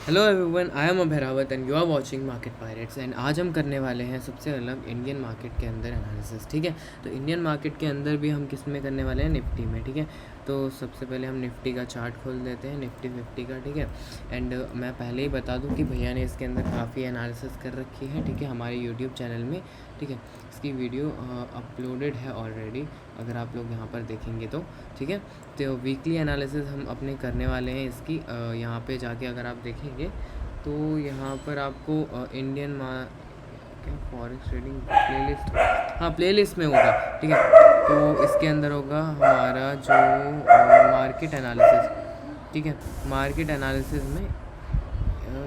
Hello everyone, I am Abhairavat and you are watching market pirates. And आज हम करने वाले हैं सबसे अलग इंडियन मार्केट के अंदर एनालिसिस। ठीक है, तो इंडियन मार्केट के अंदर भी हम किस में करने वाले हैं? निफ्टी में। ठीक है, तो सबसे पहले हम निफ्टी का चार्ट खोल देते हैं, निफ्टी 50 का। ठीक है, एंड मैं पहले ही बता दूं कि भैया ने इसके अंदर काफ़ी एनालिसिस कर रखी है। ठीक है, हमारे यूट्यूब चैनल में। ठीक है, इसकी वीडियो अपलोडेड है ऑलरेडी, अगर आप लोग यहाँ पर देखेंगे तो। ठीक है, तो वीकली एनालिसिस हम अपने करने वाले हैं इसकी। यहाँ पे जाके अगर आप देखेंगे तो यहाँ पर आपको इंडियन क्या फॉरेक्स ट्रेडिंग प्लेलिस्ट, हाँ प्लेलिस्ट में होगा। ठीक है, तो इसके अंदर होगा हमारा जो मार्केट एनालिसिस। ठीक है, मार्केट एनालिसिस में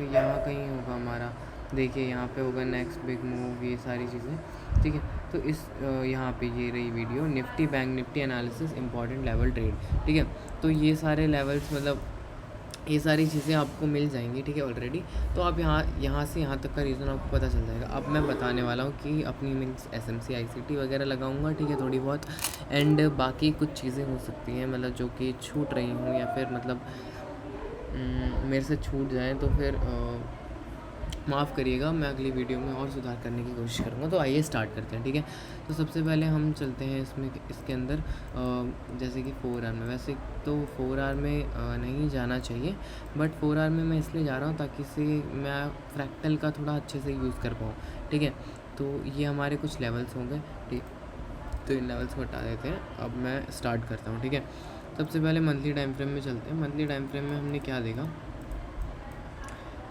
यहाँ कहीं होगा हमारा, देखिए यहाँ पे होगा नेक्स्ट बिग मूव, ये सारी चीज़ें। ठीक है, तो इस यहाँ पे ये रही video, Nifty bank Nifty analysis important level trade. ठीक है, तो ये सारे लेवल्स, मतलब ये सारी चीज़ें आपको मिल जाएंगी। ठीक है, ऑलरेडी। तो आप यहाँ से यहाँ तक का रीज़न आपको पता चल जाएगा। अब मैं बताने वाला हूँ कि अपनी मीन्स एसएमसी आईसीटी वगैरह लगाऊंगा। ठीक है, थोड़ी बहुत, एंड बाकी कुछ चीज़ें हो सकती हैं मतलब जो कि छूट रही हूँ, या फिर मतलब मेरे से छूट जाए तो फिर माफ़ करिएगा, मैं अगली वीडियो में और सुधार करने की कोशिश करूँगा। तो आइए स्टार्ट करते हैं। ठीक है, तो सबसे पहले हम चलते हैं इसके अंदर जैसे कि 4 आवर में। वैसे तो 4 आवर में नहीं जाना चाहिए, बट 4 आवर में मैं इसलिए जा रहा हूँ ताकि से मैं फ्रैक्टल का थोड़ा अच्छे से यूज़ कर पाऊँ। ठीक है, तो ये हमारे कुछ लेवल्स होंगे। ठीक, तो इन लेवल्स को हटा देते हैं। अब मैं स्टार्ट करता हूँ। ठीक है, सबसे पहले मंथली टाइम फ्रेम में चलते हैं। मंथली टाइम फ्रेम में हमने क्या देखा?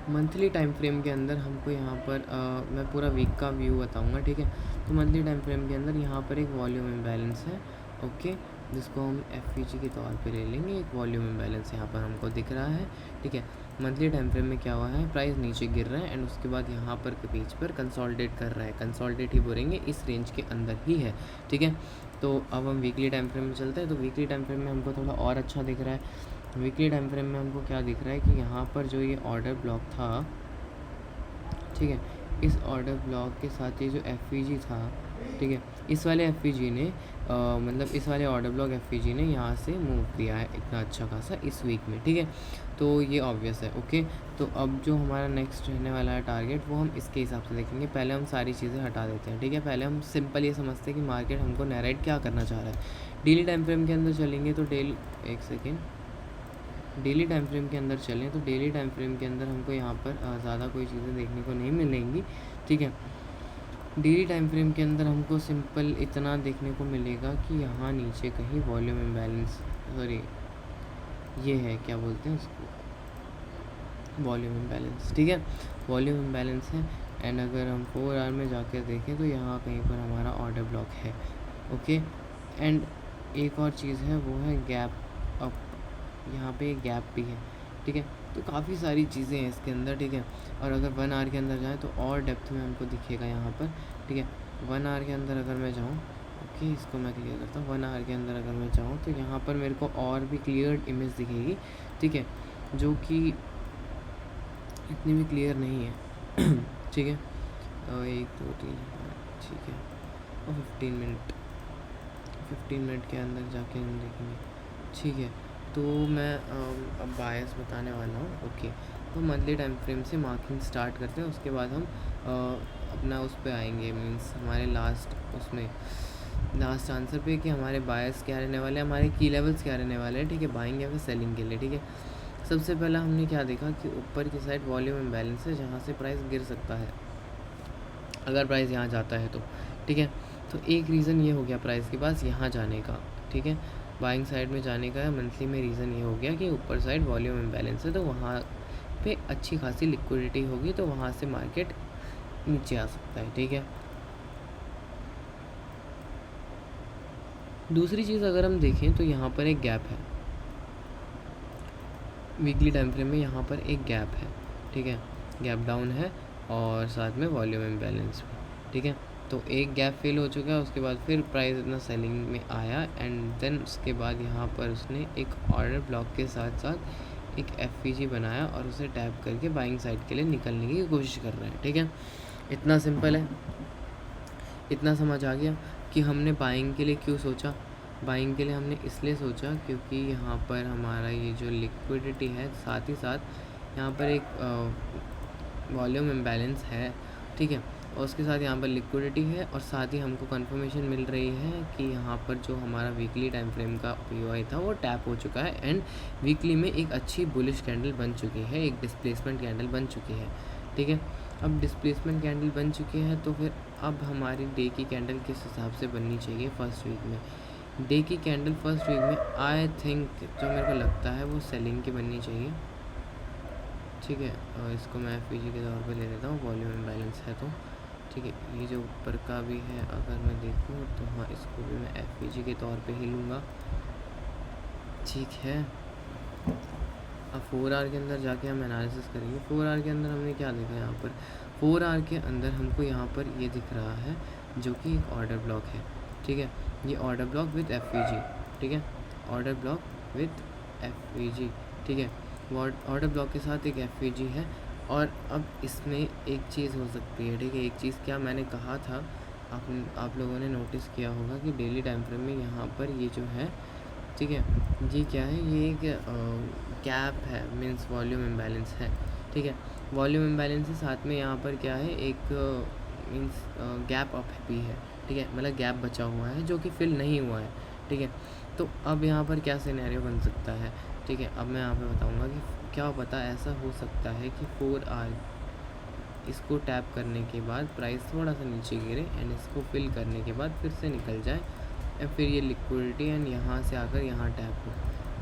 मंथली टाइम फ्रेम के अंदर हमको यहाँ पर मैं पूरा वीक का व्यू बताऊँगा। ठीक है, तो मंथली टाइम फ्रेम के अंदर यहाँ पर एक वॉल्यूम इम्बैलेंस है। ओके, जिसको हम एफ के तौर पे ले लेंगे। एक वॉल्यूम इम्बैलेंस यहाँ पर हमको दिख रहा है। ठीक है, मंथली टाइम फ्रेम में क्या हुआ है? प्राइस नीचे गिर रहा है एंड उसके बाद यहाँ पर के बीच पर कंसोलिडेट कर रहा है। कंसोलिडेट ही बोलेंगे, इस रेंज के अंदर ही है। ठीक है, तो अब हम वीकली टाइम फ्रेम में चलते हैं। तो वीकली टाइम फ्रेम में हमको थोड़ा और अच्छा दिख रहा है। वीकली टाइम फ्रेम में हमको क्या दिख रहा है कि यहाँ पर जो ये ऑर्डर ब्लॉक था, ठीक है, इस ऑर्डर ब्लॉक के साथ ये जो एफ था, ठीक है, इस वाले एफ ने मतलब इस वाले ऑर्डर ब्लॉक एफ ने यहाँ से मूव किया है इतना अच्छा खासा इस वीक में। ठीक है, तो ये ऑब्वियस है। ओके, तो अब जो हमारा नेक्स्ट रहने वाला है टारगेट, वो हम इसके हिसाब से देखेंगे। पहले हम सारी चीज़ें हटा देते हैं। ठीक है, पहले हम सिंपल ये समझते हैं कि मार्केट हमको नैरेट क्या करना चाह रहा है। डेली टाइम फ्रेम के अंदर चलेंगे तो एक सेकेंड, डेली टाइम फ्रेम के अंदर चलें तो डेली टाइम फ्रेम के अंदर हमको यहाँ पर ज़्यादा कोई चीज़ें देखने को नहीं मिलेंगी। ठीक है, डेली टाइम फ्रेम के अंदर हमको सिंपल इतना देखने को मिलेगा कि यहाँ नीचे कहीं वॉल्यूम इम्बैलेंस, सॉरी ये है, क्या बोलते हैं इसको, वॉल्यूम इम्बैलेंस। ठीक है, वॉल्यूम इम्बैलेंस है। एंड अगर हम 4 आवर में जाकर देखें तो यहाँ कहीं पर हमारा ऑर्डर ब्लॉक है। ओके, एंड एक और चीज़ है, वो है गैप अप, यहाँ पे एक गैप भी है। ठीक है, तो काफ़ी सारी चीज़ें हैं इसके अंदर। ठीक है, और अगर 1 आवर के अंदर जाए तो और डेप्थ में हमको दिखेगा यहाँ पर। ठीक है, 1 आवर के अंदर अगर मैं जाऊँ, ओके इसको मैं क्लियर करता हूँ। 1 आवर के अंदर अगर मैं जाऊँ तो यहाँ पर मेरे को और भी क्लियर इमेज दिखेगी। ठीक है, जो कि इतनी भी क्लियर नहीं है। ठीक है, 1 2 3 ठीक है, और 15 मिनट के अंदर जाके हम देखेंगे। ठीक है, तो मैं अब बायस बताने वाला हूँ। ओके, तो मंथली टाइम फ्रेम से मार्किंग स्टार्ट करते हैं, उसके बाद हम अपना उस पे आएंगे, मींस हमारे लास्ट आंसर पे कि हमारे बायस क्या रहने वाले हैं, हमारे की लेवल्स क्या रहने वाले हैं। ठीक है, बाइंग या फिर सेलिंग के लिए। ठीक है, सबसे पहला हमने क्या देखा कि ऊपर की साइड वॉल्यूम इम्बैलेंस है, जहाँ से प्राइस गिर सकता है अगर प्राइस यहाँ जाता है तो। ठीक है, तो एक रीज़न ये हो गया प्राइस के पास यहाँ जाने का। ठीक है, बाइंग साइड में जाने का मंथली में रीज़न ये हो गया कि ऊपर साइड वॉल्यूम इम्बैलेंस है, तो वहाँ पे अच्छी खासी लिक्विडिटी होगी, तो वहाँ से मार्केट नीचे आ सकता है। ठीक है, दूसरी चीज़ अगर हम देखें तो यहाँ पर एक गैप है वीकली टाइम फ्रेम में, यहाँ पर एक गैप है। ठीक है, गैप डाउन है और साथ में वॉल्यूम इम्बैलेंस भी। ठीक है, तो एक गैप फिल हो चुका है, उसके बाद फिर प्राइस इतना सेलिंग में आया एंड देन उसके बाद यहाँ पर उसने एक ऑर्डर ब्लॉक के साथ साथ एक एफ बनाया और उसे टैप करके बाइंग साइड के लिए निकलने की कोशिश कर रहे हैं। ठीक है, इतना सिंपल है, इतना समझ आ गया कि हमने बाइंग के लिए क्यों सोचा। बाइंग के लिए हमने इसलिए सोचा क्योंकि यहाँ पर हमारा ये जो लिक्विडिटी है, साथ ही साथ यहाँ पर एक वॉल्यूम इम्बैलेंस है, ठीक है, और उसके साथ यहाँ पर लिक्विडिटी है, और साथ ही हमको कंफर्मेशन मिल रही है कि यहाँ पर जो हमारा वीकली टाइम फ्रेम का पीओआई था वो टैप हो चुका है, एंड वीकली में एक अच्छी बुलिश कैंडल बन चुकी है, एक डिस्प्लेसमेंट कैंडल बन चुकी है, ठीक है। अब डिस्प्लेसमेंट कैंडल बन चुकी है तो फिर अब हमारी डे की कैंडल किस हिसाब से बननी चाहिए फर्स्ट वीक में। डे की कैंडल फर्स्ट वीक में आई थिंक जो मेरे को लगता है वो सेलिंग की बननी चाहिए, ठीक है। और इसको मैं एफईजी के तौर पे ले लेता हूँ, वॉल्यूम इम्बैलेंस है तो, ठीक है। ये जो ऊपर का भी है अगर मैं देखूँ तो हाँ, इसको भी मैं एफईजी के तौर पे ही लूँगा, ठीक है। अब 4 आवर के अंदर जाके हम एनालिसिस करेंगे। 4 आवर के अंदर हमने क्या देखा यहाँ पर, 4 आवर के अंदर हमको यहाँ पर ये दिख रहा है जो कि एक ऑर्डर ब्लॉक है, ठीक है। ये ऑर्डर ब्लॉक विद एफईजी, ठीक है, ऑर्डर ब्लॉक विद एफईजी, ठीक है। ऑर्डर ब्लॉक के साथ एक एफईजी है, और अब इसमें एक चीज़ हो सकती है, ठीक है। एक चीज़ क्या मैंने कहा था, आप लोगों ने नोटिस किया होगा कि डेली टाइम फ्रेम में यहाँ पर ये जो है, ठीक है, ये क्या है, ये एक गैप है, मीन्स वॉल्यूम इम्बैलेंस है, ठीक है। वॉल्यूम इम्बैलेंस के साथ में यहाँ पर क्या है, एक मीन्स गैप अप भी है, ठीक है, मतलब गैप बचा हुआ है जो कि फिल नहीं हुआ है, ठीक है। तो अब यहाँ पर क्या सिनेरियो बन सकता है, ठीक है। अब मैं यहाँ पे बताऊँगा कि क्या पता ऐसा हो सकता है कि 4 आवर इसको टैप करने के बाद प्राइस थोड़ा सा नीचे गिरे, एंड इसको फिल करने के बाद फिर से निकल जाए, या फिर ये लिक्विडिटी एंड यहाँ से आकर यहाँ टैप हो,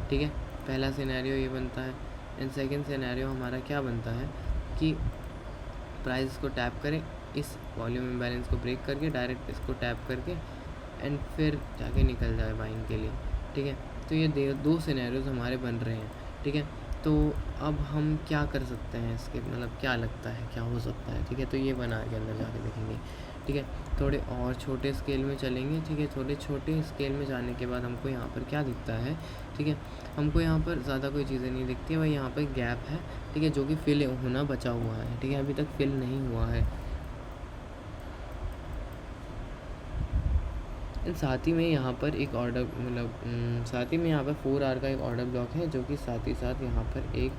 ठीक है। पहला सिनेरियो ये बनता है, एंड सेकंड सिनेरियो हमारा क्या बनता है कि प्राइस को टैप करें, इस वॉल्यूम इम्बैलेंस को ब्रेक करके डायरेक्ट इसको टैप करके एंड फिर जाके निकल जाए बाइंग के लिए, ठीक है। तो ये दो सिनेरियोज हमारे बन रहे हैं, ठीक है। तो अब हम क्या कर सकते हैं इसके, मतलब क्या लगता है क्या हो सकता है, ठीक है। तो ये बना के अंदर जाके देखेंगे, ठीक है। थोड़े और छोटे स्केल में चलेंगे, ठीक है। थोड़े छोटे स्केल में जाने के बाद हमको यहाँ पर क्या दिखता है, ठीक है। हमको यहाँ पर ज़्यादा कोई चीज़ें नहीं दिखती है भाई, यहाँ पर गैप है, ठीक है, जो कि फिल होना बचा हुआ है, ठीक है, अभी तक फिल नहीं हुआ है। साथ ही में यहाँ पर एक ऑर्डर, मतलब साथ ही में यहाँ पर 4 आवर का एक ऑर्डर ब्लॉक है, जो कि साथ ही साथ यहाँ पर एक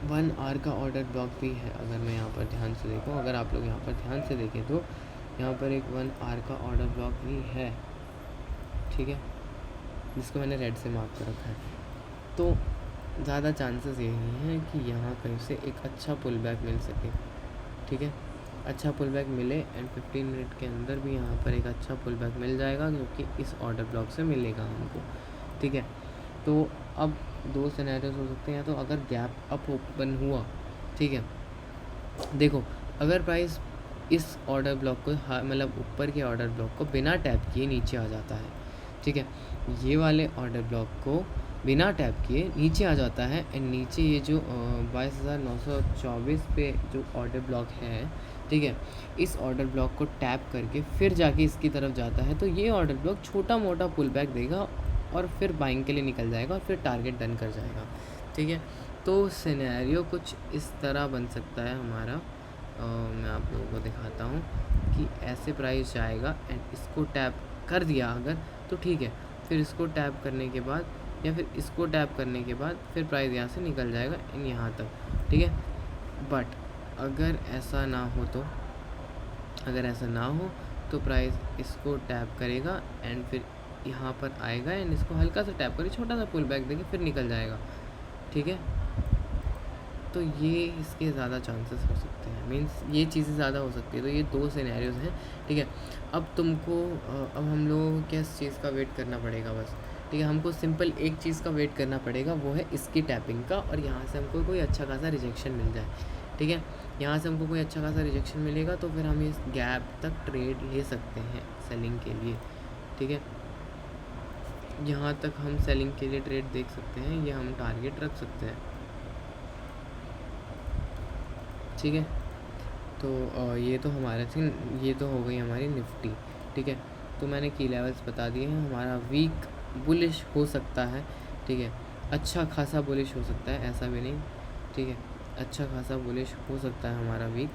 1 आवर का ऑर्डर ब्लॉक भी है। अगर मैं यहाँ पर ध्यान से देखूँ, अगर आप लोग यहाँ पर ध्यान से देखें तो यहाँ पर एक 1 आवर का ऑर्डर ब्लॉक भी है, ठीक है, जिसको मैंने रेड से मार्क कर रखा है। तो ज़्यादा चांसेस यही हैं कि यहाँ कहीं से एक अच्छा पुल बैक मिल सके, ठीक है, अच्छा पुल बैक मिले, एंड 15 मिनट के अंदर भी यहाँ पर एक अच्छा पुल बैक मिल जाएगा, जो कि इस ऑर्डर ब्लॉक से मिलेगा हमको, ठीक है। तो अब दो सिनेरियोज हो सकते हैं, तो अगर गैप अप ओपन हुआ, ठीक है, देखो अगर प्राइस इस ऑर्डर ब्लॉक को मतलब ऊपर के ऑर्डर ब्लॉक को बिना टैप किए नीचे आ जाता है, ठीक है, ये वाले ऑर्डर ब्लॉक को बिना टैप किए नीचे आ जाता है, एंड नीचे ये जो 22,924 पे जो ऑर्डर ब्लॉक है, ठीक है, इस ऑर्डर ब्लॉक को टैप करके फिर जाके इसकी तरफ जाता है, तो ये ऑर्डर ब्लॉक छोटा मोटा पुल बैक देगा और फिर बाइंग के लिए निकल जाएगा और फिर टारगेट डन कर जाएगा, ठीक है। तो सिनेरियो कुछ इस तरह बन सकता है हमारा, मैं आप लोगों को दिखाता हूँ कि ऐसे प्राइस जाएगा, एंड इसको टैप कर दिया अगर तो ठीक है, फिर इसको टैप करने के बाद या फिर इसको टैप करने के बाद फिर प्राइस यहाँ से निकल जाएगा यहाँ तक, ठीक है। बट अगर ऐसा ना हो तो, अगर ऐसा ना हो तो प्राइस इसको टैप करेगा एंड फिर यहाँ पर आएगा, एंड इसको हल्का सा टैप करके छोटा सा पुल बैक देके फिर निकल जाएगा, ठीक है। तो ये इसके ज़्यादा चांसेस हो सकते हैं, मींस ये चीज़ें ज़्यादा हो सकती है। तो ये दो सिनेरियोज हैं, ठीक है। अब तुमको अब हम लोगों को किस चीज़ का वेट करना पड़ेगा बस, ठीक है। हमको सिंपल एक चीज़ का वेट करना पड़ेगा, वो है इसकी टैपिंग का, और यहाँ से हमको कोई अच्छा खासा रिजेक्शन मिल जाए, ठीक है। यहाँ से हमको कोई अच्छा खासा रिजेक्शन मिलेगा तो फिर हम इस गैप तक ट्रेड ले सकते हैं सेलिंग के लिए, ठीक है। यहाँ तक हम सेलिंग के लिए ट्रेड देख सकते हैं, ये हम टारगेट रख सकते हैं, ठीक है। तो ये तो हमारा थी, ये तो हो गई हमारी निफ्टी, ठीक है। तो मैंने की लेवल्स बता दिए हैं। हमारा वीक बुलिश हो सकता है, ठीक है, अच्छा खासा बुलिश हो सकता है, ऐसा भी नहीं, ठीक है, अच्छा खासा बुलिश हो सकता है हमारा वीक,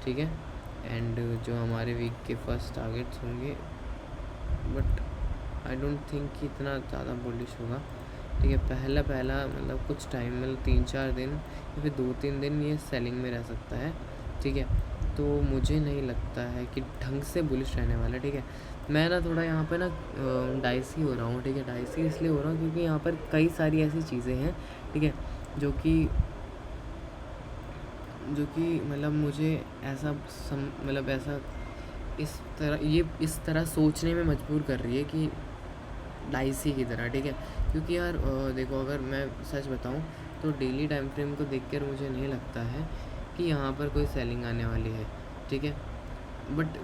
ठीक है। एंड जो हमारे वीक के फर्स्ट टारगेट्स होंगे, बट आई डोंट थिंक कि इतना ज़्यादा बुलिश होगा, ठीक है। पहला पहला मतलब कुछ टाइम मतलब 3-4 दिन या फिर 2-3 दिन ये सेलिंग में रह सकता है, ठीक है। तो मुझे नहीं लगता है कि ढंग से बुलिश रहने वाला है, ठीक है। मैं ना थोड़ा यहाँ पे ना डाइसी हो रहा हूँ, ठीक है। डाइसी इसलिए हो रहा हूँ क्योंकि यहाँ पर कई सारी ऐसी चीज़ें हैं, ठीक है, जो कि मतलब मुझे ऐसा मतलब ऐसा इस तरह सोचने में मजबूर कर रही है कि डाइसी की तरह, ठीक है। क्योंकि यार देखो, अगर मैं सच बताऊं तो डेली टाइम फ्रेम को देखकर मुझे नहीं लगता है कि यहाँ पर कोई सेलिंग आने वाली है, ठीक है। बट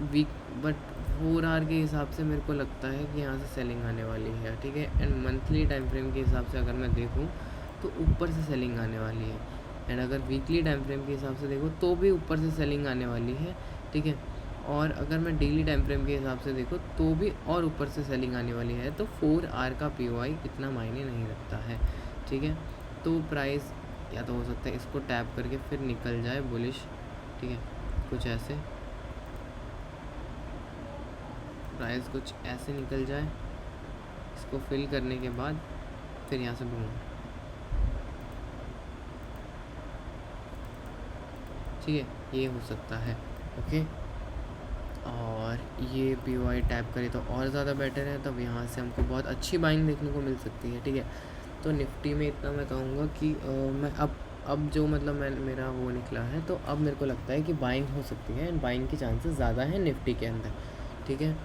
4 आवर के हिसाब से मेरे को लगता है कि यहाँ से सेलिंग आने वाली है, ठीक है। एंड मंथली टाइम फ्रेम के हिसाब से अगर मैं देखूँ तो ऊपर से सेलिंग आने वाली है। एंड अगर वीकली टाइम फ्रेम के हिसाब से देखो तो भी ऊपर से सेलिंग आने वाली है, ठीक है। और अगर मैं डेली टाइम फ्रेम के हिसाब से देखूँ तो भी और ऊपर से सेलिंग आने वाली है। तो 4 आवर का POI इतना मायने नहीं रखता है, ठीक है। तो प्राइस या तो हो सकता है इसको टैप करके फिर निकल जाए बुलिश, ठीक है। कुछ ऐसे प्राइस कुछ ऐसे निकल जाए, इसको फिल करने के बाद फिर यहाँ से बूम, ठीक है, ये हो सकता है, ओके। और ये POI टैप करे तो और ज़्यादा बेटर है, तब यहाँ से हमको बहुत अच्छी बाइंग देखने को मिल सकती है, ठीक है। तो निफ्टी में इतना मैं कहूँगा कि मैं अब जो मतलब मेरा वो निकला है, तो अब मेरे को लगता है कि बाइंग हो सकती है एंड बाइंग के चांसेस ज़्यादा हैं निफ्टी के अंदर, ठीक है।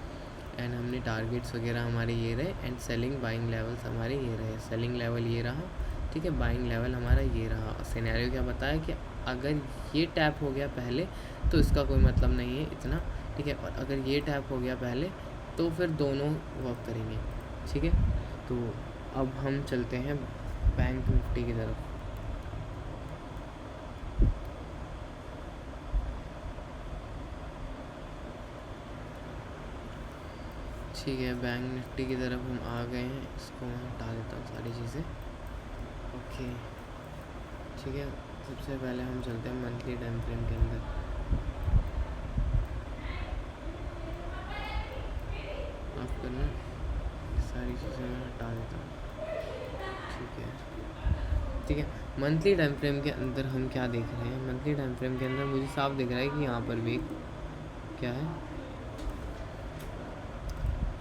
एंड हमने टारगेट्स वगैरह हमारे ये रहे एंड सेलिंग बाइंग लेवल्स हमारे ये रहे। सेलिंग लेवल ये रहा, ठीक है। बाइंग लेवल हमारा ये रहा। सिनेरियो क्या बताया कि अगर ये टैप हो गया पहले तो इसका कोई मतलब नहीं है इतना, ठीक है। और अगर ये टैप हो गया पहले तो फिर दोनों वर्क करेंगे, ठीक है। तो अब हम चलते हैं बैंक निफ्टी की तरफ। ठीक है, बैंक निफ्टी की तरफ हम आ गए हैं। इसको मैं हटा देता हूँ सारी चीज़ें, ओके, ठीक है। सबसे पहले हम चलते हैं मंथली टाइम फ्रेम के अंदर। माफ़ करना, सारी चीज़ें मैं हटा देता हूँ, ठीक है। मंथली टाइम फ्रेम के अंदर हम क्या देख रहे हैं? मंथली टाइम फ्रेम के अंदर मुझे साफ दिख रहा है कि यहाँ पर भी क्या है,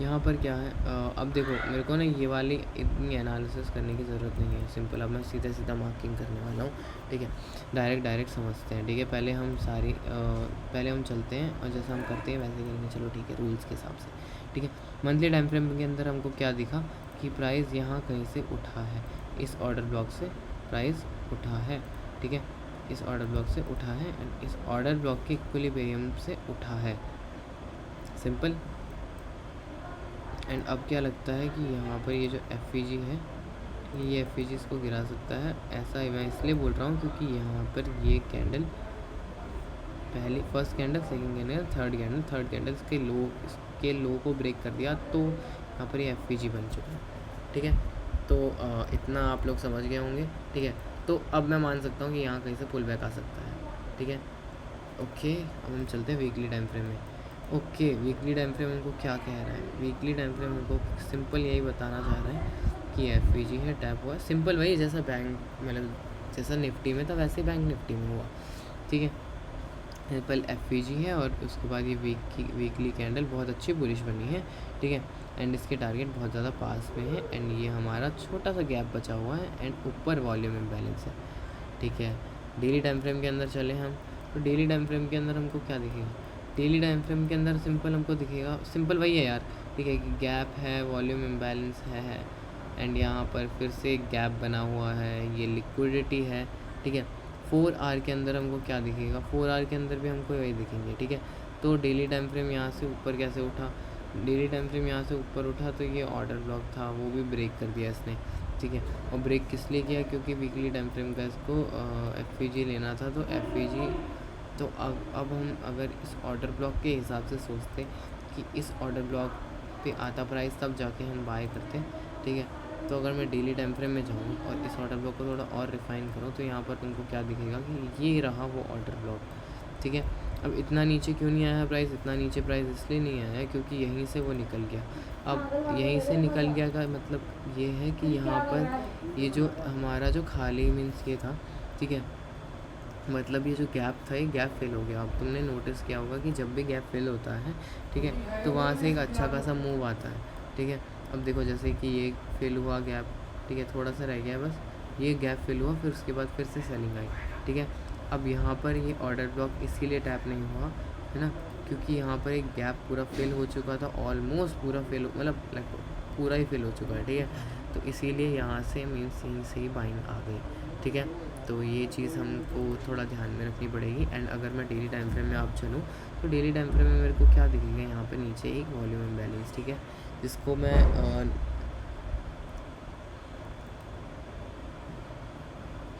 यहाँ पर क्या है। अब देखो, मेरे को ना ये वाली इतनी एनालिसिस करने की ज़रूरत नहीं है। सिंपल, अब मैं सीधा मार्किंग करने वाला हूँ, ठीक है। डायरेक्ट समझते हैं, ठीक है। पहले हम चलते हैं और जैसा हम करते हैं वैसे करेंगे, चलो ठीक है, रूल्स के हिसाब से, ठीक है। मंथली टाइम फ्रेम के अंदर हमको क्या दिखा कि प्राइस यहाँ कहीं से उठा है, इस ऑर्डर ब्लॉक से प्राइस उठा है, ठीक है। इस ऑर्डर ब्लॉक से उठा है एंड इस ऑर्डर ब्लॉक के इक्विलिब्रियम से उठा है, सिंपल। एंड अब क्या लगता है कि यहाँ पर ये जो FVG है, ये FVG इसको गिरा सकता है। ऐसा मैं इसलिए बोल रहा हूँ क्योंकि यहाँ पर ये candle first candle, second candle, third candle इसके लो को ब्रेक कर दिया, तो यहाँ पर ये FVG बन चुका है, ठीक है। तो इतना आप लोग समझ गए होंगे, ठीक है। तो अब मैं मान सकता हूँ कि यहाँ कहीं से पुल बैक आ सकता है, ठीक है, ओके। अब हम चलते हैं वीकली टाइम फ्रेम में। ओके, वीकली टाइम फ्रेम हमको क्या कह रहा है? वीकली टाइम फ्रेम हमको सिंपल यही बताना चाह रहा है कि FVG है, टैप हुआ, सिंपल वही जैसा बैंक मतलब जैसा निफ्टी में था वैसे बैंक निफ्टी में हुआ, ठीक है। सिंपल FVG है और उसके बाद ये वीकली कैंडल बहुत अच्छी बुलिश बनी है, ठीक है। एंड इसके टारगेट बहुत ज़्यादा पास में है एंड ये हमारा छोटा सा गैप बचा हुआ है एंड ऊपर वॉल्यूम इम्बैलेंस है, ठीक है। डेली टाइम फ्रेम के अंदर चले हम, तो डेली टाइम फ्रेम के अंदर हमको क्या दिखेगा? डेली टाइम फ्रेम के अंदर सिंपल हमको दिखेगा, सिंपल वही है यार, ठीक है, कि गैप है, वॉल्यूम इम्बैलेंस है एंड यहाँ पर फिर से एक गैप बना हुआ है, ये लिक्विडिटी है, ठीक है। 4 आवर के अंदर हमको क्या दिखेगा? 4 आवर के अंदर भी हमको वही दिखेंगे, ठीक है। तो डेली टाइम फ्रेम यहाँ से ऊपर कैसे उठा? डेली टाइम फ्रेम यहाँ से ऊपर उठा तो ये ऑर्डर ब्लॉक था, वो भी ब्रेक कर दिया इसने, ठीक है। और ब्रेक किस लिए किया? क्योंकि वीकली टाइम फ्रेम का इसको FVG लेना था, तो FVG तो अब हम अगर इस ऑर्डर ब्लॉक के हिसाब से सोचते कि इस ऑर्डर ब्लॉक पे आता प्राइस, तब जाके हम बाय करते, ठीक है। तो अगर मैं डेली टाइम फ्रेम में जाऊँ और इस ऑर्डर ब्लॉक को थोड़ा और रिफ़ाइन करूँ, तो यहाँ पर तुमको क्या दिखेगा कि ये रहा वो ऑर्डर ब्लॉक, ठीक है। अब इतना नीचे क्यों नहीं आया है प्राइस, इतना नीचे प्राइस इसलिए नहीं आया है क्योंकि यहीं से वो निकल गया। अब यहीं से निकल गया का मतलब ये है कि यहाँ पर ये जो हमारा जो खाली मीन्स ये था, ठीक है, मतलब ये जो गैप था ये गैप फिल हो गया। अब तुमने नोटिस किया होगा कि जब भी गैप फिल होता है, ठीक है, तो वहाँ से एक अच्छा खासा मूव आता है, ठीक है। अब देखो जैसे कि ये फिल हुआ गैप, ठीक है, थोड़ा सा रह गया बस, ये गैप फिल हुआ, फिर उसके बाद फिर से सेलिंग आई, ठीक है। अब यहाँ पर ये ऑर्डर ब्लॉक इसीलिए टैप नहीं हुआ है ना, क्योंकि यहाँ पर एक गैप पूरा फिल हो चुका था, ऑलमोस्ट पूरा फिल, मतलब पूरा ही फिल हो चुका है, ठीक है। तो इसीलिए यहाँ से मीन्स यहीं से ही बाइंग आ गई, ठीक है। तो ये चीज़ हमको थोड़ा ध्यान में रखनी पड़ेगी। एंड अगर मैं डेली टाइम फ्रेम में आप चलूँ तो डेली टाइम फ्रेम में मेरे को क्या दिखेगा, यहाँ पे नीचे एक वॉल्यूम इम्बैलेंस, ठीक है, जिसको मैं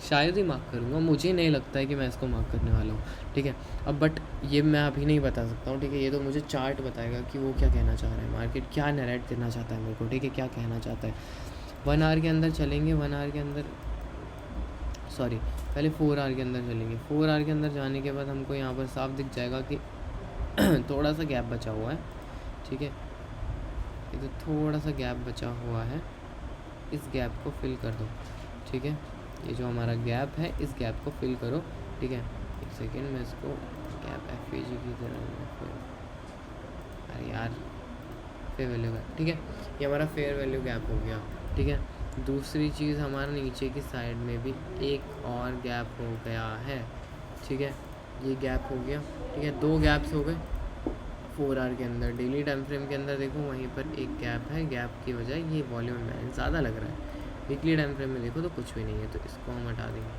शायद ही मार्क करूँगा, मुझे नहीं लगता है कि मैं इसको मार्क करने वाला हूँ, ठीक है। अब बट ये मैं अभी नहीं बता सकता हूँ, ठीक है, ये तो मुझे चार्ट बताएगा कि वो क्या कहना चाह रहा है, मार्केट क्या नरेट देना चाहता है मेरे को, ठीक है, क्या कहना चाहता है। 1 आवर के अंदर चलेंगे, 1 आवर के अंदर, सॉरी पहले 4 आवर के अंदर चलेंगे। 4 आवर के अंदर जाने के बाद हमको यहाँ पर साफ दिख जाएगा कि थोड़ा सा गैप बचा हुआ है, ठीक है, ये तो थोड़ा सा गैप बचा हुआ है, इस गैप को फिल कर दो, ठीक है, ये जो हमारा गैप है इस गैप को फिल करो, ठीक है। एक सेकेंड मैं इसको गैप एफएजी की तरह, अरे यार फेयर वैल्यू गैप, ठीक है, ये हमारा फेयर वैल्यू गैप हो गया, ठीक है। दूसरी चीज़ हमारा नीचे की साइड में भी एक और गैप हो गया है, ठीक है, ये गैप हो गया, ठीक है, 2 गैप्स हो गए 4 आवर के अंदर। डेली टाइम फ्रेम के अंदर देखो वहीं पर एक गैप है, गैप की वजह ये वॉल्यूम इम्बैलेंस ज़्यादा लग रहा है। वीकली टाइम फ्रेम में देखो तो कुछ भी नहीं है, तो इसको हम हटा देंगे।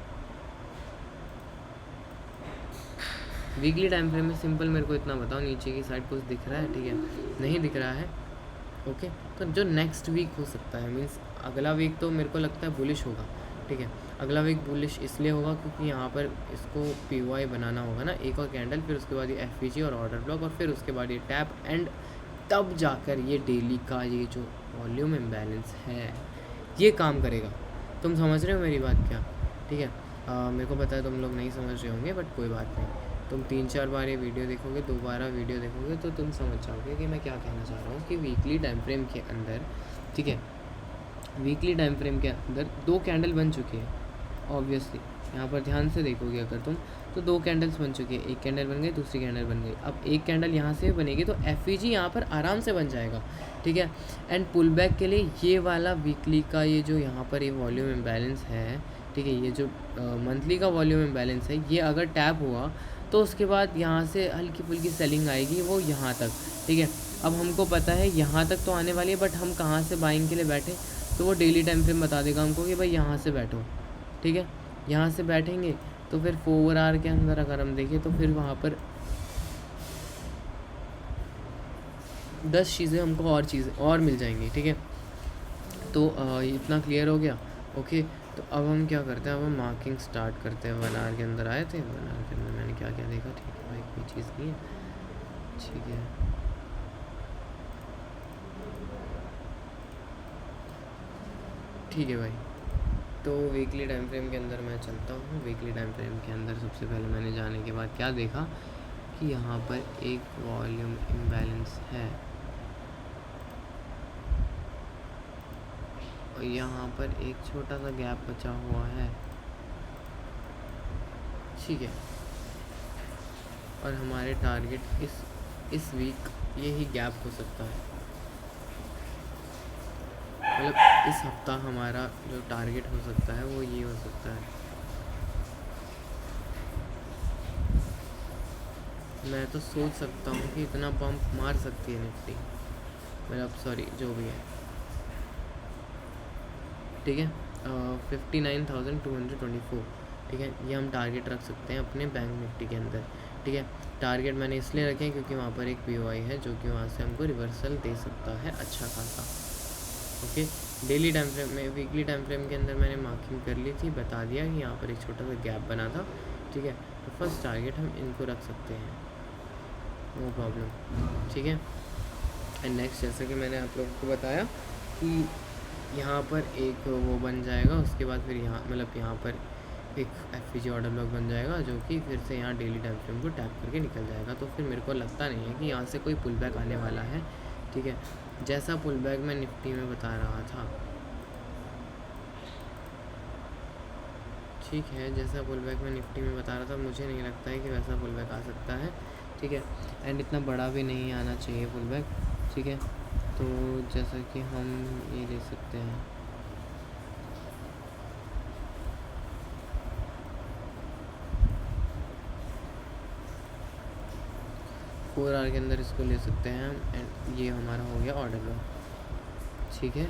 वीकली टाइम फ्रेम में सिंपल मेरे को इतना बताओ, नीचे की साइड कुछ दिख रहा है, ठीक है, नहीं दिख रहा है, ओके। तो जो नेक्स्ट वीक हो सकता है, मीन्स अगला वीक तो मेरे को लगता है बुलिश होगा, ठीक है, अगला वीक बुलिश इसलिए होगा क्योंकि यहाँ पर इसको पीवाई बनाना होगा ना, एक और कैंडल, फिर उसके बाद ये एफपीजी और ऑर्डर ब्लॉक, और फिर उसके बाद ये टैप, एंड तब जाकर ये डेली का ये जो वॉल्यूम इम्बैलेंस है ये काम करेगा। तुम समझ रहे हो मेरी बात क्या, ठीक है। मेरे को पता है तुम लोग नहीं समझ रहे होंगे, बट कोई बात नहीं, तुम 3-4 बार ये वीडियो देखोगे, दोबारा वीडियो देखोगे तो तुम समझ जाओगे कि मैं क्या कहना चाह रहा हूँ। कि वीकली टाइम फ्रेम के अंदर, ठीक है, वीकली टाइम फ्रेम के अंदर 2 कैंडल बन चुकी है, ऑब्वियसली यहाँ पर ध्यान से देखोगे अगर तुम, तो 2 कैंडल्स बन चुकी है, एक कैंडल बन गई, दूसरी कैंडल बन गई। अब एक कैंडल यहाँ से बनेगी तो एफईजी यहाँ पर आराम से बन जाएगा, ठीक है। एंड पुल बैक के लिए ये वाला वीकली का ये जो यहाँ पर ये वॉल्यूम इम्बैलेंस है, ठीक है, ये जो मंथली का वॉल्यूम इम्बैलेंस है, ये अगर टैप हुआ तो उसके बाद यहाँ से हल्की फुल्की सेलिंग आएगी वो यहाँ तक, ठीक है। अब हमको पता है यहाँ तक तो आने वाली है, बट हम कहाँ से बाइंग के लिए बैठे, तो वो डेली टाइम फ्रेम बता देगा हमको कि भाई यहाँ से बैठो, ठीक है, यहाँ से बैठेंगे। तो फिर 4 आवर के अंदर अगर हम देखें तो फिर वहाँ पर 10 चीज़ें हमको और चीज़ें और मिल जाएंगी, ठीक है। तो इतना क्लियर हो गया, ओके। तो अब हम क्या करते हैं, अब हम मार्किंग स्टार्ट करते हैं। 1 आवर के अंदर आए थे, 1 आवर के अंदर मैंने क्या क्या देखा, ठीक है भाई, कोई चीज़ नहीं है, ठीक है। ठीक है भाई, तो वीकली टाइम फ्रेम के अंदर मैं चलता हूँ। वीकली टाइम फ्रेम के अंदर सबसे पहले मैंने जाने के बाद क्या देखा कि यहाँ पर एक वॉल्यूम इम्बैलेंस है, और यहाँ पर एक छोटा सा गैप बचा हुआ है, ठीक है। और हमारे टारगेट इस वीक यही गैप हो सकता है, मतलब इस हफ्ता हमारा जो टारगेट हो सकता है वो ये हो सकता है। मैं तो सोच सकता हूँ कि इतना पंप मार सकती है निफ्टी, मतलब सॉरी जो भी है, ठीक है, 59,224, ठीक है, ये हम टारगेट रख सकते हैं अपने बैंक निफ्टी के अंदर, ठीक है। टारगेट मैंने इसलिए रखे क्योंकि वहाँ पर एक पीओआई है जो कि वहाँ से हमको रिवर्सल दे सकता है अच्छा खासा, ओके। डेली टाइम फ्रेम में, वीकली टाइम फ्रेम के अंदर मैंने मार्किंग कर ली थी, बता दिया कि यहाँ पर एक छोटा सा गैप बना था, ठीक है। तो फर्स्ट टारगेट हम इनको रख सकते हैं, नो प्रॉब्लम, ठीक है। एंड नेक्स्ट जैसा कि मैंने आप लोगों को बताया कि यहाँ पर एक वो बन जाएगा, उसके बाद फिर यहाँ मतलब यहाँ पर एक FVG ऑर्डर ब्लॉक बन जाएगा, जो कि फिर से यहाँ डेली टाइम फ्रेम को टैप करके निकल जाएगा। तो फिर मेरे को लगता नहीं है कि यहाँ से कोई पुल बैक आने वाला है, ठीक है। जैसा पुल बैक मैं निफ्टी में बता रहा था, ठीक है, जैसा पुल बैक मैं निफ्टी में बता रहा था, मुझे नहीं लगता है कि वैसा पुल बैक आ सकता है, ठीक है। एंड इतना बड़ा भी नहीं आना चाहिए पुल बैक, ठीक है। तो जैसा कि हम ये ले सकते हैं, फोर आवर के अंदर इसको ले सकते हैं हम। एंड ये हमारा हो गया ऑर्डर ब्लॉक, ठीक है।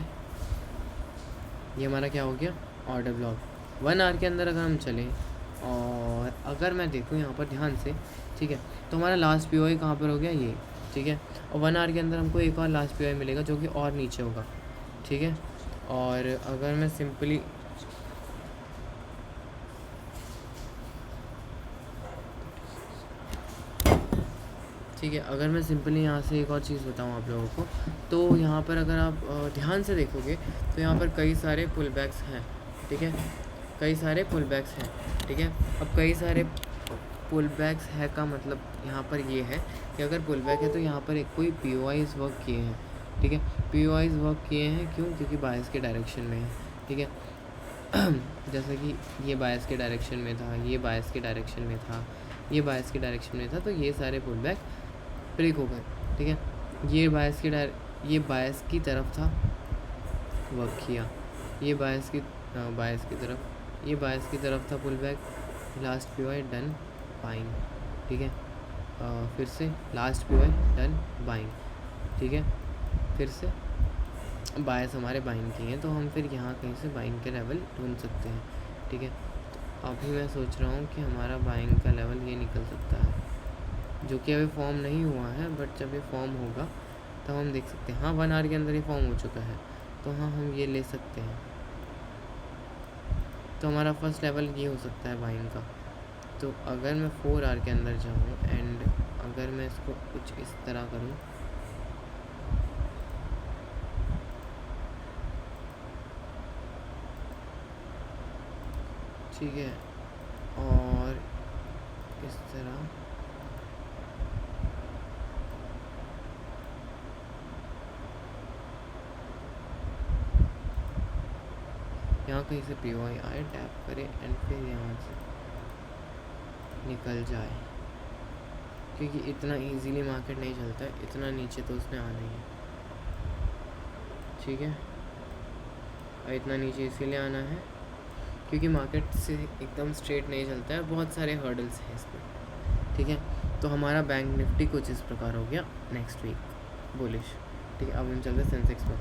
ये हमारा क्या हो गया, ऑर्डर ब्लॉक। 1 आवर के अंदर अगर हम चलें और अगर मैं देखूँ यहाँ पर ध्यान से, ठीक है, तो हमारा लास्ट POI कहाँ पर हो गया, ये, ठीक है। और 1 आवर के अंदर हमको एक और लास्ट POI मिलेगा जो कि और नीचे होगा, ठीक है। और अगर मैं सिंपली ठीक है, अगर मैं सिंपली यहाँ से एक और चीज़ बताऊँ आप लोगों को, तो यहाँ पर अगर आप ध्यान से देखोगे तो यहाँ पर कई सारे पुल बैक्स हैं, ठीक है, कई सारे पुल बैक्स हैं, ठीक है। अब कई सारे पुल बैक्स है का मतलब यहाँ पर ये है कि अगर पुल बैक है तो यहाँ पर एक कोई POIs वर्क किए हैं, ठीक है। POIs वर्क किए हैं क्यों, क्योंकि बायस के डायरेक्शन में है, ठीक है। जैसे कि ये बायस के डायरेक्शन में था, ये बायस के डायरेक्शन में था, ये बायस के डायरेक्शन में था, तो ये सारे पुल बैक ब्रेक हो गए, ठीक है। ये बायस की तरफ था, वर्क किया, ये बायस की तरफ था pull back, last POI done buying, ठीक है। फिर से लास्ट POI डन बाइंग, ठीक है। फिर से बायस हमारे बाइंग की हैं, तो हम फिर यहाँ कहीं से बाइंग के लेवल ढूंढ सकते हैं, ठीक है। तो अभी मैं सोच रहा हूँ कि हमारा बाइंग का लेवल ये निकल सकता है, जो कि अभी फॉर्म नहीं हुआ है, बट जब ये फॉर्म होगा तब हम देख सकते हैं। हाँ, 1 आवर के अंदर ये फॉर्म हो चुका है, तो हाँ हम ये ले सकते हैं। तो हमारा फर्स्ट लेवल ये हो सकता है बाइंग का। तो अगर मैं 4 आवर के अंदर जाऊँ एंड अगर मैं इसको कुछ इस तरह करूँ, ठीक है, और इस तरह यहाँ कहीं से POI आए, टैप करे एंड फिर यहाँ से निकल जाए, क्योंकि इतना इजीली मार्केट नहीं चलता है, इतना नीचे तो उसने आना ही है, ठीक है। और इतना नीचे इसीलिए आना है क्योंकि मार्केट से एकदम स्ट्रेट नहीं चलता है, बहुत सारे हर्डल्स हैं इस पर, ठीक है। तो हमारा बैंक निफ्टी कुछ इस प्रकार हो गया नेक्स्ट वीक बुलिश, ठीक है। अब हम चलते हैं सेंसेक्स पर।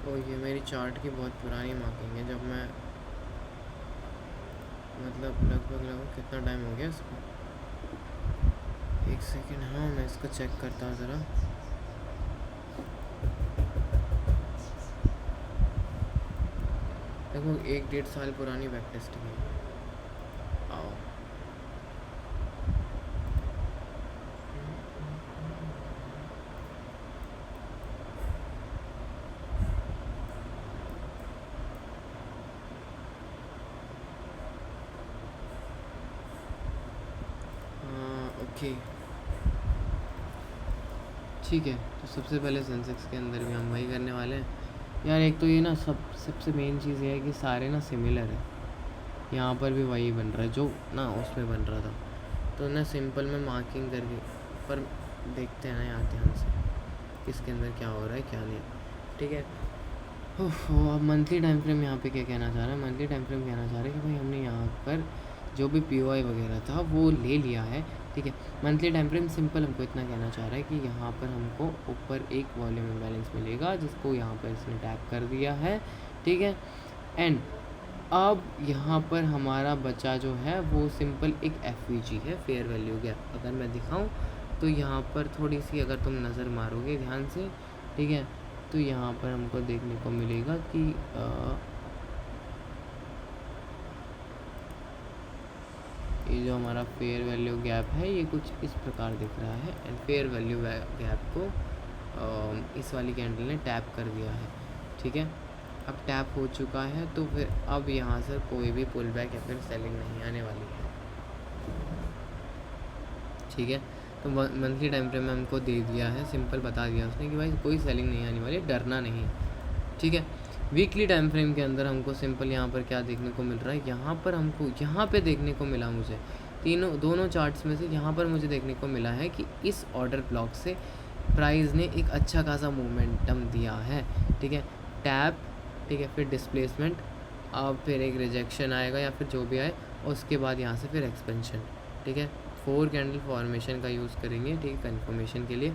तो ये मेरी चार्ट की बहुत पुरानी मार्किंग है, जब मैं मतलब लगभग कितना टाइम हो गया इसको, एक सेकेंड, हाँ मैं इसको चेक करता हूँ ज़रा। लगभग 1-1.5 साल पुरानी बैक टेस्टिंग है। आओ, ओके, ठीक है। तो सबसे पहले सेंसेक्स के अंदर भी हम वही करने वाले हैं यार। एक तो ये ना सबसे मेन चीज़ ये है कि सारे ना सिमिलर है, यहाँ पर भी वही बन रहा है जो ना उसमें बन रहा था, तो ना सिंपल में मार्किंग करके, पर देखते हैं ना यहाँ ध्यान से किसके अंदर क्या हो रहा है क्या नहीं, ठीक है। अब मंथली टाइम फ्रेम यहाँ पे क्या कहना चाह रहा है, मंथली टाइम फ्रेम कहना चाह रहा है कि भाई हमने यहाँ पर जो भी POI वगैरह था वो ले लिया है, ठीक है। मंथली टाइम फ्रेम सिंपल हमको इतना कहना चाह रहा है कि यहाँ पर हमको ऊपर एक वॉल्यूम इम्बैलेंस मिलेगा जिसको यहाँ पर इसने टैप कर दिया है, ठीक है। एंड अब यहाँ पर हमारा बचा जो है वो सिंपल एक FVG है, फेयर वैल्यू गैप। अगर मैं दिखाऊँ तो यहाँ पर थोड़ी सी अगर तुम नज़र मारोगे ध्यान से, ठीक है, तो यहाँ पर हमको देखने को मिलेगा कि ये जो हमारा फेयर वैल्यू गैप है ये कुछ इस प्रकार दिख रहा है। एंड फेयर वैल्यू गैप को इस वाली कैंडल ने टैप कर दिया है, ठीक है। अब टैप हो चुका है तो फिर अब यहाँ से कोई भी पुल बैक या फिर सेलिंग नहीं आने वाली है, ठीक है। तो मंथली टाइम फ्रेम में हमको दे दिया है, सिंपल बता दिया उसने कि भाई कोई सेलिंग नहीं आने वाली, डरना नहीं, ठीक है। वीकली टाइम फ्रेम के अंदर हमको सिंपल यहाँ पर क्या देखने को मिल रहा है, यहाँ पर हमको यहाँ पे देखने को मिला मुझे दोनों चार्ट्स में से यहाँ पर मुझे देखने को मिला है कि इस ऑर्डर ब्लॉक से प्राइस ने एक अच्छा खासा मोमेंटम दिया है, ठीक है। टैप, ठीक है, फिर डिस्प्लेसमेंट, अब फिर एक रिजेक्शन आएगा या फिर जो भी आए, और उसके बाद यहाँ से फिर एक्सपेंशन, ठीक है। 4 कैंडल फॉर्मेशन का यूज़ करेंगे, ठीक है, कन्फर्मेशन के लिए।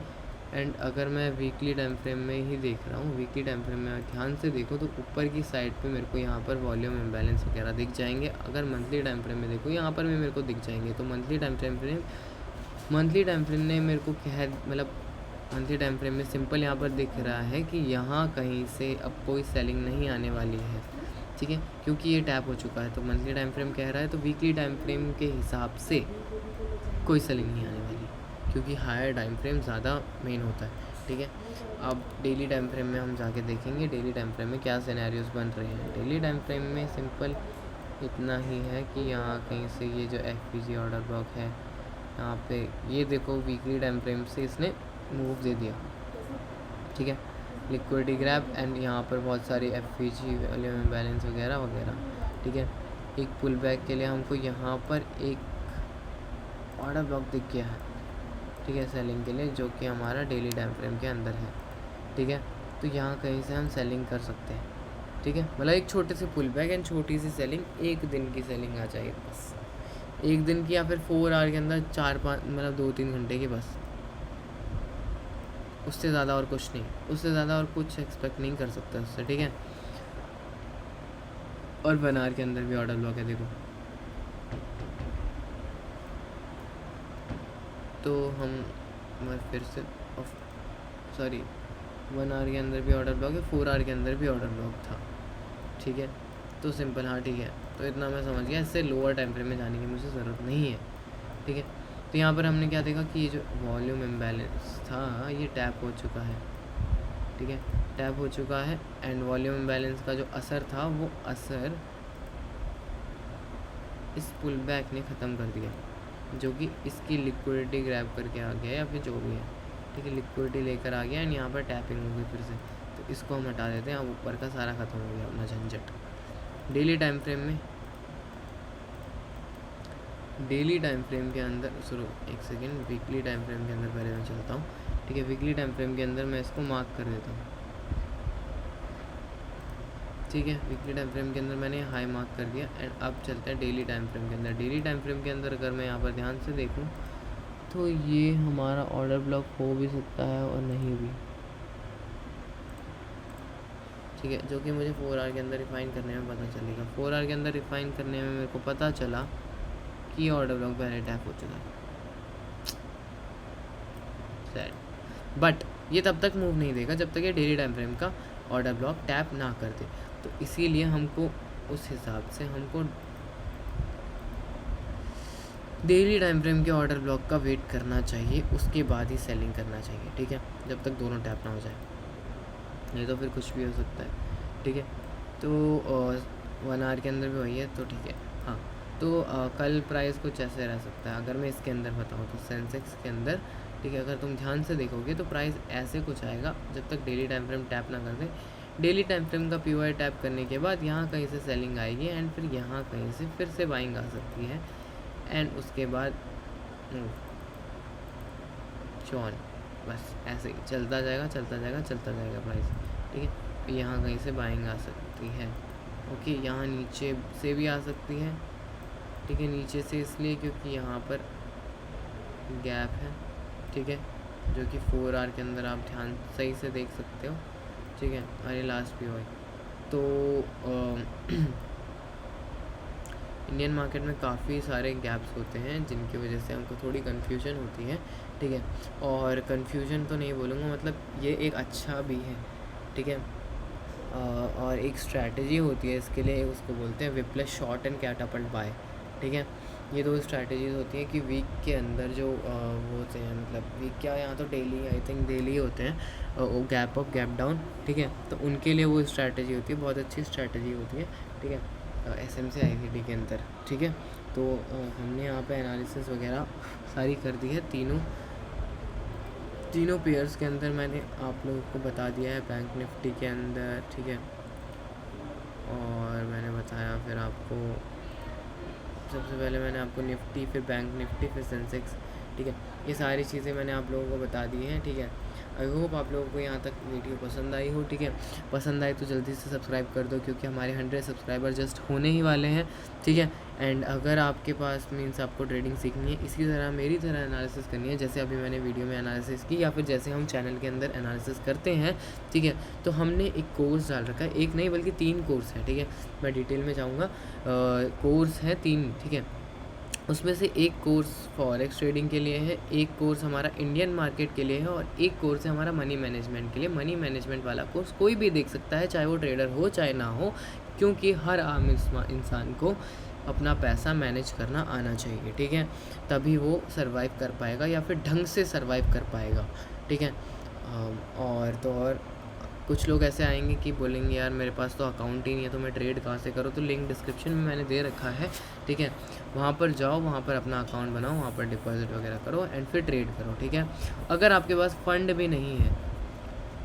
एंड अगर मैं वीकली टाइम फ्रेम में ही देख रहा हूँ, वीकली टाइम फ्रेम में ध्यान से देखो तो ऊपर की साइड पे मेरे को यहाँ पर वॉल्यूम इम्बैलेंस वगैरह दिख जाएंगे। अगर मंथली टाइम फ्रेम में देखो यहाँ पर भी मेरे को दिख जाएंगे। तो मंथली टाइम फ्रेम ने मेरे को क्या मतलब मंथली टाइम फ्रेम में सिंपल यहाँ पर दिख रहा है कि यहाँ कहीं से अब कोई सेलिंग नहीं आने वाली है, ठीक है, क्योंकि ये टैप हो चुका है। तो मंथली टाइम फ्रेम कह रहा है, तो वीकली टाइम फ्रेम के हिसाब से कोई सेलिंग नहीं आने वाली, क्योंकि हायर टाइम फ्रेम ज़्यादा मेन होता है, ठीक है। अब डेली टाइम फ्रेम में हम जाके देखेंगे डेली टाइम फ्रेम में क्या सिनेरियोज बन रहे हैं। डेली टाइम फ्रेम में सिंपल इतना ही है कि यहाँ कहीं से ये जो FVG ऑर्डर ब्लॉक है यहाँ पे ये देखो वीकली टाइम फ्रेम से इसने मूव दे दिया, ठीक है, लिक्विडिटी ग्रैब। एंड यहाँ पर बहुत सारी FVG वॉल्यूम इम्बैलेंस वगैरह वगैरह, ठीक है। एक पुल बैक के लिए हमको यहाँ पर एक ऑर्डर ब्लॉक दिख गया है, ठीक है, सेलिंग के लिए, जो कि हमारा डेली टाइम फ्रेम के अंदर है, ठीक है। तो यहाँ कहीं से हम सेलिंग कर सकते हैं, ठीक है, मतलब एक छोटे से पुल बैक एंड छोटी सी सेलिंग, एक दिन की सेलिंग आ जाएगी बस, एक दिन की, या फिर 4 आवर के अंदर 4-5 मतलब 2-3 घंटे की बस, उससे ज़्यादा और कुछ नहीं, उससे ज़्यादा और कुछ एक्सपेक्ट नहीं कर सकते उससे, ठीक है। और 1 आवर के अंदर भी ऑर्डर ब्लॉक है देखो। तो मैं फिर से सॉरी 1 आवर के अंदर भी ऑर्डर ब्लॉक है, 4 आवर के अंदर भी ऑर्डर ब्लॉक था, ठीक है। तो सिंपल, हाँ ठीक है, तो इतना मैं समझ गया, इससे लोअर टाइम फ्रेम में जाने की मुझे ज़रूरत नहीं है, ठीक है। तो यहाँ पर हमने क्या देखा कि ये जो वॉल्यूम इम्बैलेंस था ये टैप हो चुका है, ठीक है, टैप हो चुका है। एंड वॉल्यूम इम्बैलेंस का जो असर था वो असर इस पुल बैक ने ख़त्म कर दिया, जो कि इसकी लिक्विडिटी ग्रैब करके आ गया या फिर जो भी है, ठीक है, लिक्विडिटी लेकर आ गया। एंड यहाँ पर टैपिंग हो गई फिर से, तो इसको हम हटा देते हैं। अब ऊपर का सारा ख़त्म हो गया अपना झंझट। डेली टाइम फ्रेम के अंदर सुनो एक सेकेंड, वीकली टाइम फ्रेम के अंदर पहले मैं चलता हूँ, ठीक है। वीकली टाइम फ्रेम के अंदर मैं इसको मार्क कर देता हूँ, ठीक है। वीकली टाइम फ्रेम के अंदर मैंने हाई मार्क कर दिया। एंड अब चलते हैं डेली टाइम फ्रेम के अंदर। डेली टाइम फ्रेम के अंदर अगर मैं यहाँ पर ध्यान से देखूँ तो ये हमारा ऑर्डर ब्लॉक हो भी सकता है और नहीं भी, ठीक है, जो कि मुझे 4 आवर के अंदर रिफाइन करने में पता चलेगा। 4 आवर के अंदर रिफाइन करने में मेरे को पता चला कि ऑर्डर ब्लॉक पहले टैप हो चुका है, सैड। बट ये तब तक मूव नहीं देगा जब तक ये डेली टाइम फ्रेम का ऑर्डर ब्लॉक टैप ना कर दे। तो इसीलिए हमको उस हिसाब से हमको डेली टाइम फ्रेम के ऑर्डर ब्लॉक का वेट करना चाहिए, उसके बाद ही सेलिंग करना चाहिए, ठीक है, जब तक दोनों टैप ना हो जाए, नहीं तो फिर कुछ भी हो सकता है, ठीक है। तो 1 आवर के अंदर भी वही है, तो ठीक है। हाँ, तो कल प्राइस कुछ ऐसे रह सकता है अगर मैं इसके अंदर बताऊँ तो सेंसेक्स के अंदर, ठीक है, अगर तुम ध्यान से देखोगे तो प्राइस ऐसे कुछ आएगा जब तक डेली टाइम फ्रेम टैप ना कर दे। डेली टाइम फ्रेम का POI टैप करने के बाद यहाँ कहीं से सेलिंग आएगी एंड फिर यहाँ कहीं से फिर से बाइंग आ सकती है। एंड उसके बाद चौन बस ऐसे ही चलता जाएगा प्राइस, ठीक है। यहाँ कहीं से बाइंग आ सकती है, ओके, यहाँ नीचे से भी आ सकती है, ठीक है, नीचे से इसलिए क्योंकि यहाँ पर गैप है, ठीक है, जो कि 4 आवर के अंदर आप ध्यान सही से देख सकते हो, ठीक है। और ये लास्ट भी हुई तो इंडियन मार्केट में काफ़ी सारे गैप्स होते हैं जिनकी वजह से हमको थोड़ी कन्फ्यूजन होती है, ठीक है। और कन्फ्यूजन तो नहीं बोलूँगा, मतलब ये एक अच्छा भी है, ठीक है। और एक स्ट्रैटेजी होती है इसके लिए, उसको बोलते हैं विप्लस शॉर्ट एंड कैटापल्ट बाय, ठीक है। ये 2 स्ट्रैटेजीज़ होती हैं कि वीक के अंदर जो वो होते हैं, मतलब वीक क्या, यहाँ तो डेली, आई थिंक डेली होते हैं, वो गैप अप गैप डाउन, ठीक है। तो उनके लिए वो स्ट्रैटेजी होती है, बहुत अच्छी स्ट्रैटेजी होती है, ठीक है। SMC ICT के अंदर, ठीक है। तो हमने यहाँ पे एनालिसिस वगैरह सारी कर दी है, तीनों पेयर्स के अंदर मैंने आप लोगों को बता दिया है, बैंक निफ्टी के अंदर, ठीक है। और मैंने बताया फिर आपको, सबसे पहले मैंने आपको निफ्टी, फिर बैंक निफ्टी, फिर सेंसेक्स, ठीक है। ये सारी चीज़ें मैंने आप लोगों को बता दी हैं, ठीक है। आई होप आप लोगों को यहाँ तक वीडियो पसंद आई हो, ठीक है। पसंद आई तो जल्दी से सब्सक्राइब कर दो, क्योंकि हमारे 100 सब्सक्राइबर जस्ट होने ही वाले हैं, ठीक है। एंड अगर आपके पास मीन्स आपको ट्रेडिंग सीखनी है, इसी तरह मेरी तरह एनालिसिस करनी है, जैसे अभी मैंने वीडियो में एनालिसिस की, या फिर जैसे हम चैनल के अंदर एनालिसिस करते हैं, ठीक है। तो हमने एक कोर्स डाल रखा है, एक नहीं बल्कि 3 कोर्स है, ठीक है। मैं डिटेल में जाऊँगा, कोर्स है 3, ठीक है। उसमें से एक कोर्स फॉरेक्स ट्रेडिंग के लिए है, एक कोर्स हमारा इंडियन मार्केट के लिए है, और एक कोर्स है हमारा मनी मैनेजमेंट के लिए। मनी मैनेजमेंट वाला कोर्स कोई भी देख सकता है, चाहे वो ट्रेडर हो चाहे ना हो, क्योंकि हर आम इंसान को अपना पैसा मैनेज करना आना चाहिए, ठीक है। तभी वो सर्वाइव कर पाएगा, या फिर ढंग से सर्वाइव कर पाएगा, ठीक है। और तो और कुछ लोग ऐसे आएंगे कि बोलेंगे यार मेरे पास तो अकाउंट ही नहीं है, तो मैं ट्रेड कहाँ से करूँ। तो लिंक डिस्क्रिप्शन में मैंने दे रखा है, ठीक है। वहाँ पर जाओ, वहाँ पर अपना अकाउंट बनाओ, वहाँ पर डिपॉजिट वगैरह करो एंड फिर ट्रेड करो, ठीक है। अगर आपके पास फ़ंड भी नहीं है,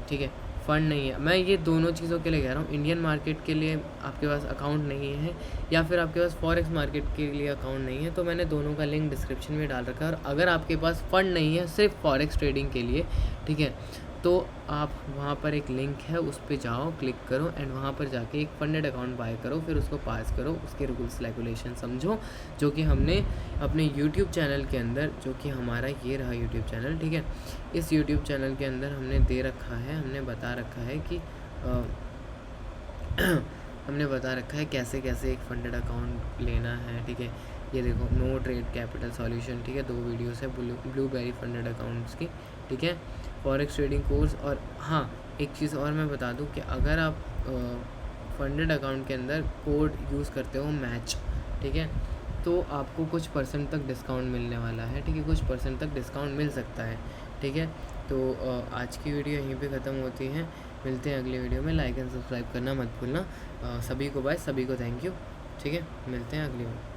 ठीक है, फ़ंड नहीं है, मैं ये दोनों चीज़ों के लिए कह रहा हूँ, इंडियन मार्केट के लिए आपके पास अकाउंट नहीं है, या फिर आपके पास फॉरेक्स मार्केट के लिए अकाउंट नहीं है, तो मैंने दोनों का लिंक डिस्क्रिप्शन में डाल रखा है। और अगर आपके पास फ़ंड नहीं है सिर्फ फॉरेक्स ट्रेडिंग के लिए, ठीक है, तो आप वहाँ पर एक लिंक है, उस पर जाओ, क्लिक करो एंड वहाँ पर जाके एक फंडेड अकाउंट बाय करो, फिर उसको पास करो, उसके रूल्स रेगुलेशन समझो, जो कि हमने अपने यूट्यूब चैनल के अंदर, जो कि हमारा ये रहा यूट्यूब चैनल, ठीक है। इस यूट्यूब चैनल के अंदर हमने दे रखा है, हमने बता रखा है कि हमने बता रखा है कैसे कैसे एक फंडेड अकाउंट लेना है, ठीक है। ये देखो, नो ट्रेड कैपिटल सॉल्यूशन, ठीक है, 2 वीडियोस है ब्लूबेरी फंडेड अकाउंट्स की, ठीक है, फॉरेक्स ट्रेडिंग कोर्स। और हाँ, एक चीज़ और मैं बता दूं कि अगर आप फंडेड अकाउंट के अंदर कोड यूज़ करते हो मैच, ठीक है, तो आपको कुछ % तक डिस्काउंट मिलने वाला है, ठीक है, कुछ % तक डिस्काउंट मिल सकता है, ठीक है। तो आज की वीडियो यहीं पे ख़त्म होती है, मिलते हैं अगली वीडियो में। लाइक एंड सब्सक्राइब करना मत भूलना। सभी को बाय, सभी को थैंक यू, ठीक है, मिलते हैं अगली वीडियो।